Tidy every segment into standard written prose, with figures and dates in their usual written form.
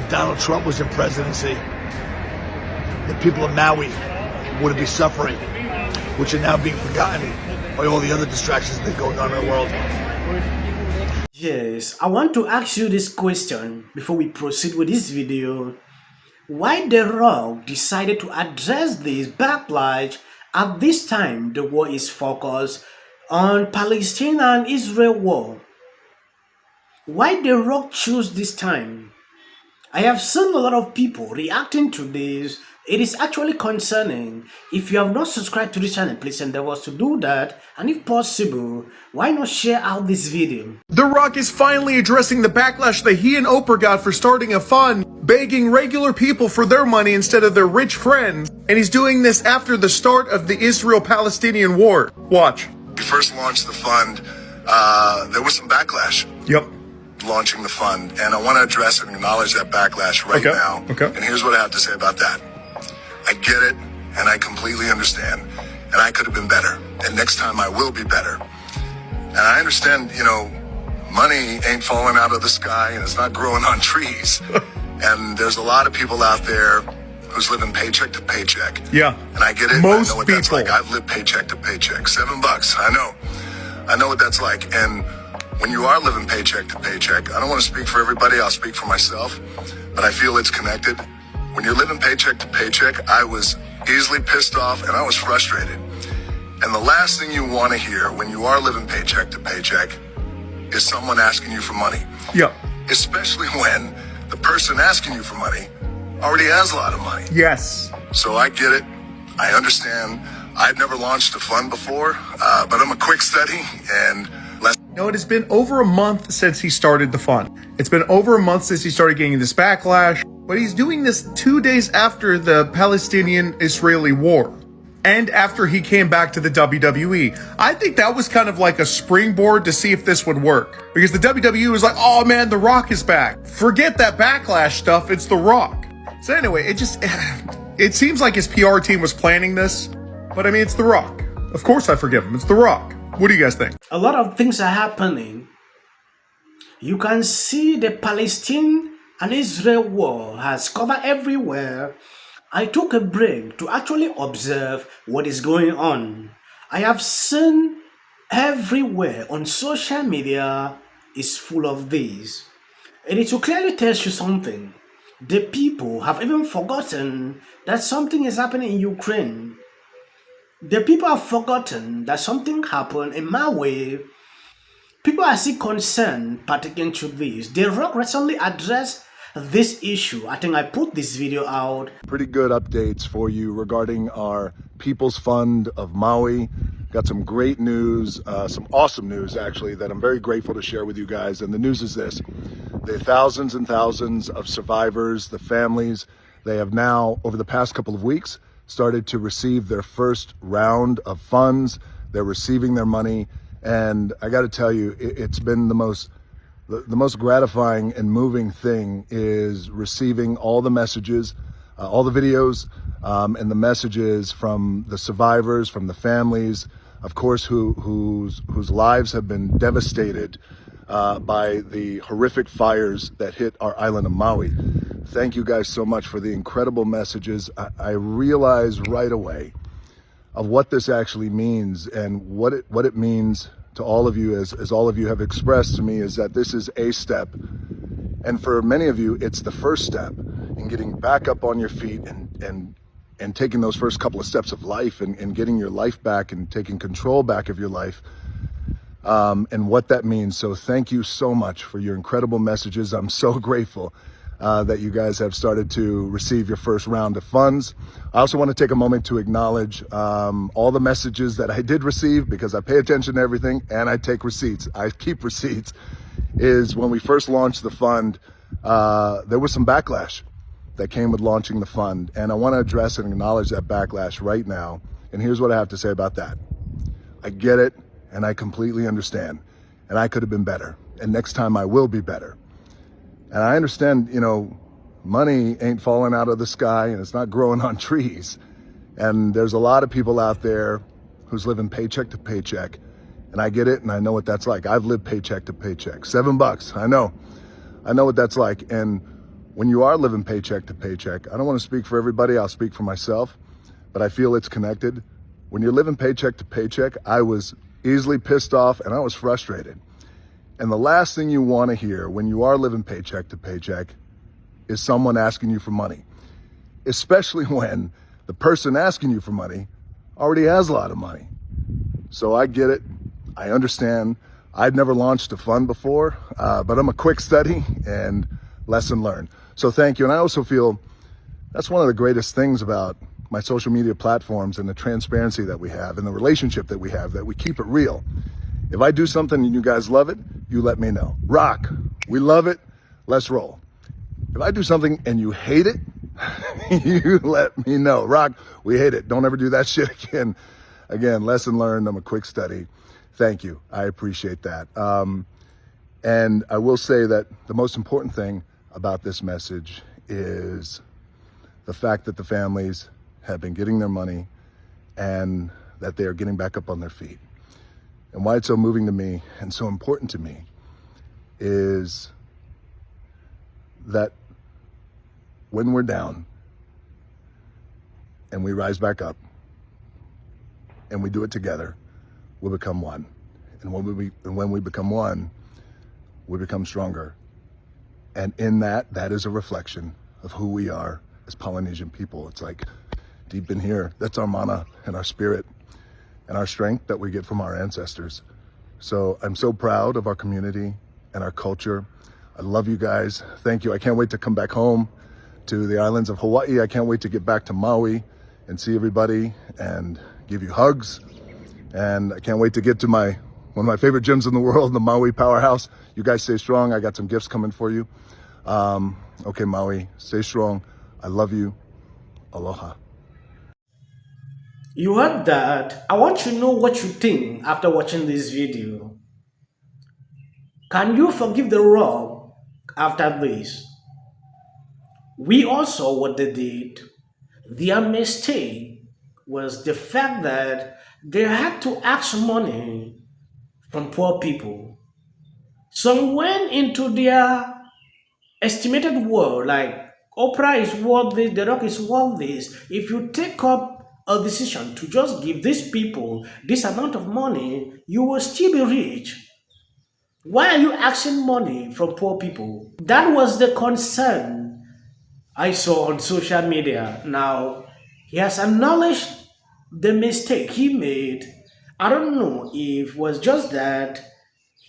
if Donald Trump was in presidency, the people of Maui wouldn't be suffering, which are now being forgotten by all the other distractions that are going on in the world. Yes, I want to ask you this question before we proceed with this video. Why The Rock decided to address this backlash at this time the war is focused on Palestine and Israel war? Why The Rock choose this time? I have seen a lot of people reacting to this. It is actually concerning. If you have not subscribed to this channel, please endeavor to do that. And if possible, why not share out this video? The Rock is finally addressing the backlash that he and Oprah got for starting a fund, begging regular people for their money instead of their rich friends. And he's doing this after the start of the Israel-Palestinian war. Watch. We first launched the fund, there was some backlash. Yep. Launching the fund, and I want to address and acknowledge that backlash right now. Okay. And here's what I have to say about that. I get it, and I completely understand, and I could have been better, and next time I will be better. And I understand, money ain't falling out of the sky, and it's not growing on trees. And there's a lot of people out there who's living paycheck to paycheck. Yeah. And I get it. Most I know what people. that's like. I've lived paycheck to paycheck. $7. I know what that's like. And when you are living paycheck to paycheck, I don't want to speak for everybody, I'll speak for myself, but I feel it's connected. When you're living paycheck to paycheck, I was easily pissed off and I was frustrated. And the last thing you want to hear when you are living paycheck to paycheck is someone asking you for money. Yep. Especially when the person asking you for money already has a lot of money. Yes. So I get it. I understand. I've never launched a fund before, but I'm a quick study and No, it has been over a month since he started the fund. It's been over a month since he started getting this backlash, but he's doing this 2 days after the Palestinian-Israeli war and after he came back to the WWE. I think that was kind of like a springboard to see if this would work, because the WWE was like, oh man, The Rock is back. Forget that backlash stuff, it's The Rock. So anyway, it seems like his PR team was planning this, but I mean, it's The Rock. Of course I forgive him, it's The Rock. What do you guys think? A lot of things are happening. You can see the Palestine and Israel war has covered everywhere. I took a break to actually observe what is going on. I have seen everywhere on social media is full of this. And it will clearly tell you something. The people have even forgotten that something is happening in Ukraine. The people have forgotten that something happened in Maui. People are still concerned pertaining to this. The Rock recently addressed this issue. I think I put this video out. Pretty good updates for you regarding our People's Fund of Maui. Got some great news, some awesome news actually, that I'm very grateful to share with you guys. And the news is this: the thousands and thousands of survivors, the families, they have now, over the past couple of weeks, started to receive their first round of funds. They're receiving their money, and I got to tell you, it's been the most gratifying and moving thing is receiving all the messages, all the videos, and the messages from the survivors, from the families, of course, whose lives have been devastated by the horrific fires that hit our island of Maui. Thank you guys so much for the incredible messages. I realize right away of what this actually means, and what it means to all of you, as all of you have expressed to me, is that this is a step. And for many of you, it's the first step in getting back up on your feet and taking those first couple of steps of life and getting your life back and taking control back of your life. And what that means. So thank you so much for your incredible messages. I'm so grateful that you guys have started to receive your first round of funds. I also want to take a moment to acknowledge all the messages that I did receive, because I pay attention to everything and I take receipts. I keep receipts. Is when we first launched the fund, there was some backlash that came with launching the fund. And I want to address and acknowledge that backlash right now. And here's what I have to say about that. I get it, and I completely understand. And I could have been better. And next time I will be better. And I understand, money ain't falling out of the sky and it's not growing on trees. And there's a lot of people out there who's living paycheck to paycheck. And I get it, and I know what that's like. I've lived paycheck to paycheck. $7. I know what that's like. And when you are living paycheck to paycheck, I don't want to speak for everybody, I'll speak for myself, but I feel it's connected. When you're living paycheck to paycheck, I was easily pissed off and I was frustrated. And the last thing you want to hear when you are living paycheck to paycheck is someone asking you for money, especially when the person asking you for money already has a lot of money. So I get it. I understand. I'd never launched a fund before, but I'm a quick study and lesson learned. So thank you. And I also feel that's one of the greatest things about my social media platforms and the transparency that we have and the relationship that we have, that we keep it real. If I do something and you guys love it, you let me know. Rock, we love it. Let's roll. If I do something and you hate it, you let me know. Rock, we hate it. Don't ever do that shit again. Again, lesson learned. I'm a quick study. Thank you. I appreciate that. And I will say that the most important thing about this message is the fact that the families have been getting their money and that they are getting back up on their feet. And why it's so moving to me and so important to me is that when we're down and we rise back up and we do it together, we'll become one. And when we become one, we become stronger. And in that is a reflection of who we are as Polynesian people. It's like deep in here, that's our mana and our spirit and our strength that we get from our ancestors. So I'm so proud of our community and our culture. I love you guys. Thank you. I can't wait to come back home to the islands of Hawaii. I can't wait to get back to Maui and see everybody and give you hugs. And I can't wait to get to one of my favorite gyms in the world, the Maui Powerhouse. You guys stay strong. I got some gifts coming for you. Okay, Maui, stay strong. I love you. Aloha. You heard that. I want you to know what you think after watching this video. Can you forgive the wrong after this? We all saw what they did. Their mistake was the fact that they had to ask money from poor people. Some went into their estimated worth, like Oprah is worth this, The Rock is worth this. If you take up a decision to just give these people this amount of money, you will still be rich. Why are you asking money from poor people? That was the concern I saw on social media. Now, he has acknowledged the mistake he made. I don't know if it was just that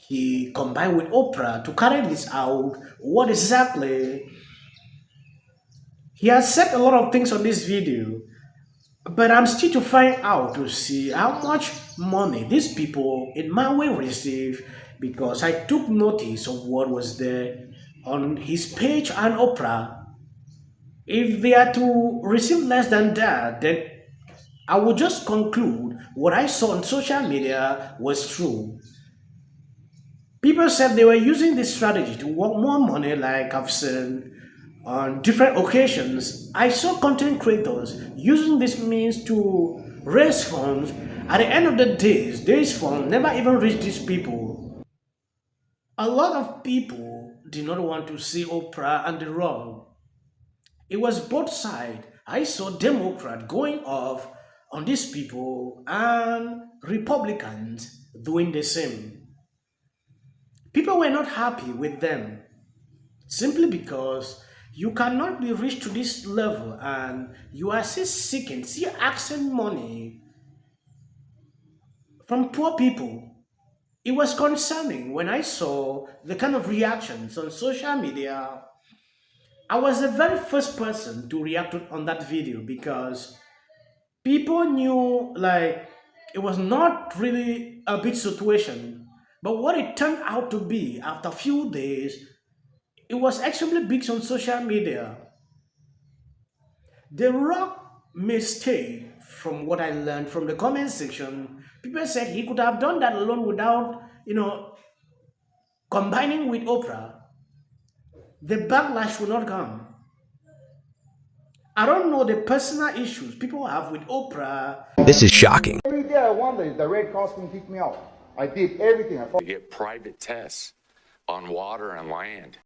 he combined with Oprah to carry this out. What exactly? He has said a lot of things on this video, but I'm still to find out to see how much money these people in Maui receive, because I took notice of what was there on his page and Oprah. If they are to receive less than that, then I will just conclude what I saw on social media was true. People said they were using this strategy to work more money, like I've seen on different occasions. I saw content creators using this means to raise funds. At the end of the day, these funds never even reach these people. A lot of people did not want to see Oprah and The Rock. It was both sides. I saw Democrats going off on these people and Republicans doing the same. People were not happy with them simply because you cannot be rich to this level and you are still seeking, still asking money from poor people. It was concerning when I saw the kind of reactions on social media. I was the very first person to react on that video because people knew like it was not really a big situation. But what it turned out to be after a few days, it was extremely big on social media. The Rock mistake, from what I learned from the comment section, people said he could have done that alone without, combining with Oprah. The backlash will not come. I don't know the personal issues people have with Oprah. This is shocking. Every day I wonder if the Red Cross can kick me out. I did everything. To get private tests on water and land.